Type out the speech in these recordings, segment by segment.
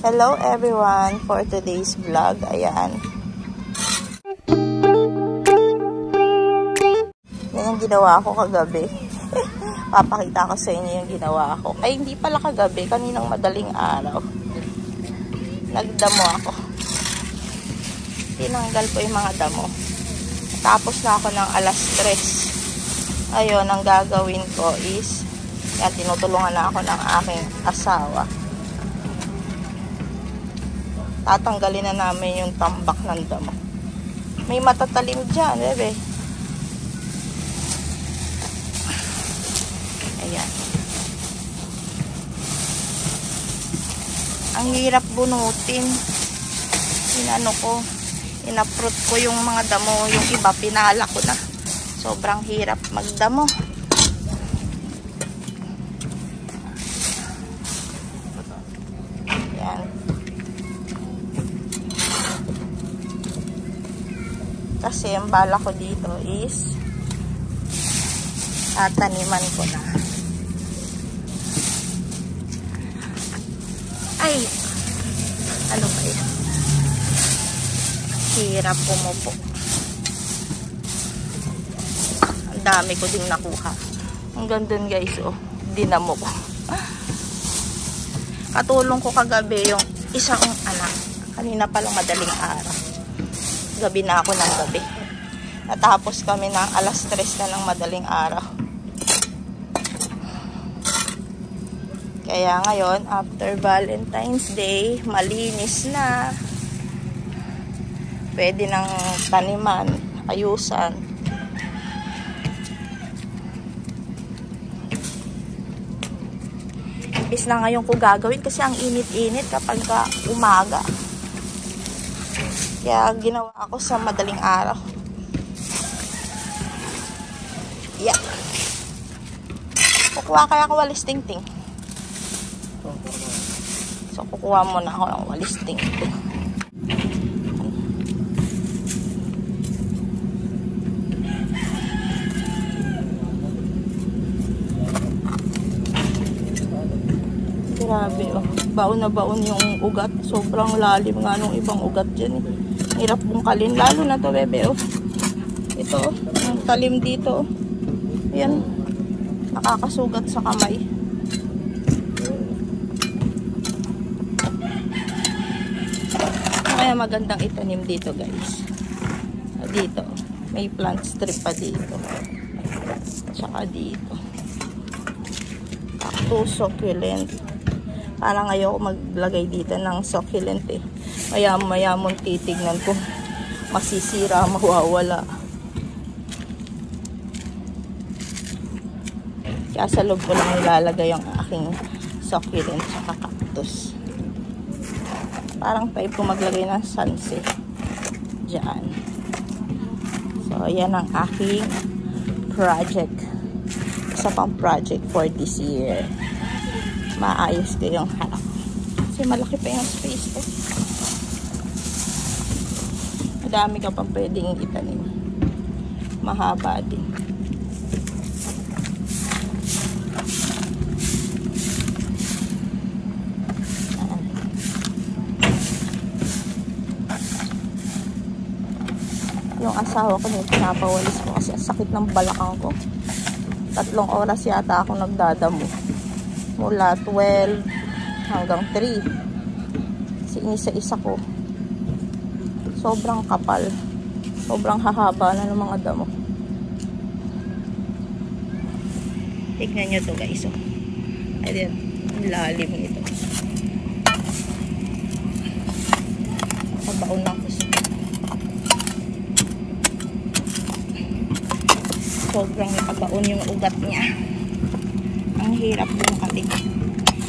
Hello everyone for today's vlog. Ayan. Yan ang ginawa ko kagabi. Papakita ko sa inyo yung ginawa ko. Ay, hindi pala kagabi. Kaninang madaling araw. Nagdamo ako. Tinanggal ko yung mga damo. Tapos na ako ng alas 3. Ayun, ang gagawin ko is, yan, tinutulungan na ako ng aking asawa. Tatanggalin na namin yung tambak ng damo. May matatalim dyan, bebe. Ayan. Ang hirap bunutin. Inaprot ko yung mga damo. Yung iba, pinala ko na. Sobrang hirap magdamo. Kasi ang bala ko dito is tataniman ko na. Ay! Ano ba yan? Hirap pumupo. Ang dami ko ding nakuha. Hanggang dun guys, oh. Dinamo ko. Katulong ko kagabi yung isang anak. Kanina palang madaling araw. Gabi na ako ng gabi. Natapos kami ng alas 3 na ng madaling araw. Kaya ngayon, after Valentine's Day, malinis na. Pwede nang taniman, ayusan. Imbis na ngayon ko gagawin kasi ang init-init kapag umaga. Kaya ginawa ako sa madaling araw. Yeah. Kukuha kaya ako walis tingting. So, kukuha muna ako ng walis tingting. Grabe, oh. Baon na baon yung ugat. Sobrang lalim nga nung ibang ugat dyan, eh. Hirap bungkalin. Lalo na to, bebe, oh. Ito, oh. Ang talim dito, oh. Ayan. Nakakasugat sa kamay. Kaya magandang itanim dito, guys. Dito. May plant strip pa dito. Tsaka dito. Cactus, succulent. Parang ayoko maglagay dito ng succulent, eh. Maya mong titignan ko. Masisira, mawawala. Kaya sa loob ko lang ilalagay yung aking succulent sa cactus. Parang type ko maglagay ng sunset. Diyan. So, yan ang aking project. Isa pang project for this year. Maayos ko yung harap. Kasi malaki pa yung space ko. Madami ka pang pwedeng itanim. Mahaba din. Yung asawa ko nung pinapawalis ko kasi ang sakit ng balakang ko. 3 oras yata ako nagdadamo. Mula 12 hanggang 3. Kasi inisa-isa ko. Sobrang kapal. Sobrang hahaba na ng mga damo. Tignan nyo to guys. Oh. Ayan. Ang lalim nito. Kabaon ng gusto. Sobrang kabaon yung ugat niya. Ang hirap yung kating.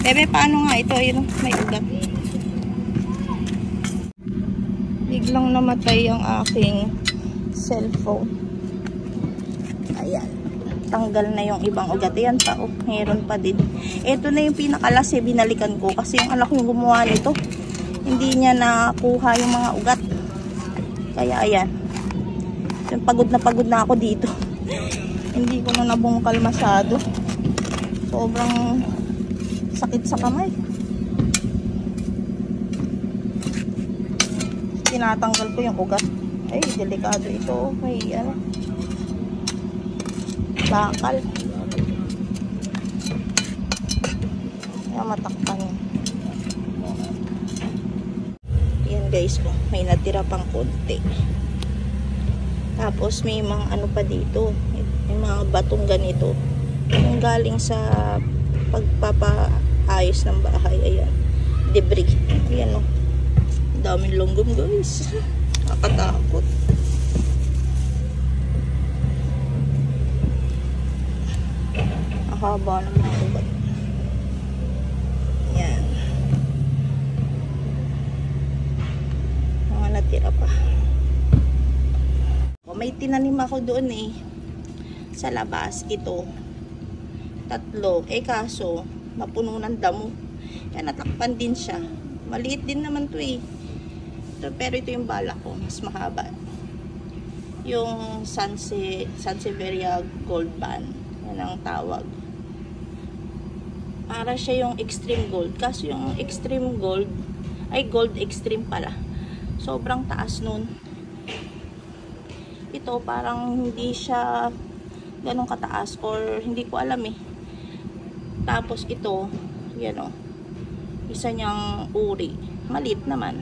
Bebe, paano nga ito? Ayun, may ugat. Biglang namatay ang aking cellphone. Ayan. Tanggal na yung ibang ugat. Ayan pa, oh. Meron pa din. Ito na yung pinakalasi, binalikan ko. Kasi yung anak yung gumawa nito, hindi niya nakuha yung mga ugat. Kaya ayan. Pagod na ako dito. Hindi ko na nabungkal masyado. Sobrang sakit sa kamay. tinatanggal ko yung ugat. Ay, delikado ito. May ano, bakal. Kaya matakpan. Yan guys, may natira pang konti. Tapos may mga ano pa dito, may mga batong ganito yung galing sa pagpapaayos ng bahay. Ayan, debris. Ayan o, daming longgom guys. Nakatakot. Ang haba ng mga ugat. Ayan, mga natira pa. May tinanim ako doon eh sa labas, ito 3, kaso napuno ng damo, kaya natakpan din siya. Maliit din naman to eh ito, pero ito yung bala ko, mas mahaba, yung Sansevieria Gold Band, yan ang tawag. Para siya yung extreme gold, kaso yung extreme gold ay gold extreme pala, sobrang taas nun. Ito parang hindi siya ganun kataas, or hindi ko alam eh. Tapos ito, yan o, isa niyang uri, maliit naman.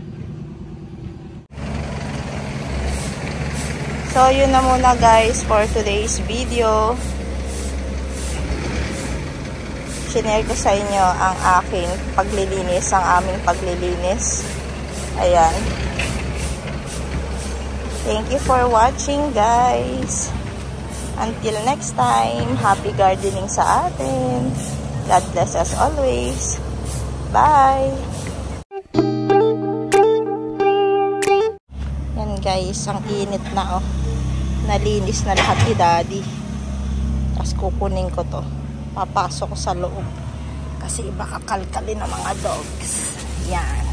So yun na muna guys for today's video. Shinare ko sa inyo ang aking paglilinis, ang aming paglilinis. Ayan. Thank you for watching guys. Until next time, happy gardening sa atin. God bless us always. Bye! Yan guys, ang init na oh. Nalinis na lahat ni Daddy. Tapos kukunin ko to. Papasok ko sa loob. Kasi baka kalkalin ng mga dogs. Yan.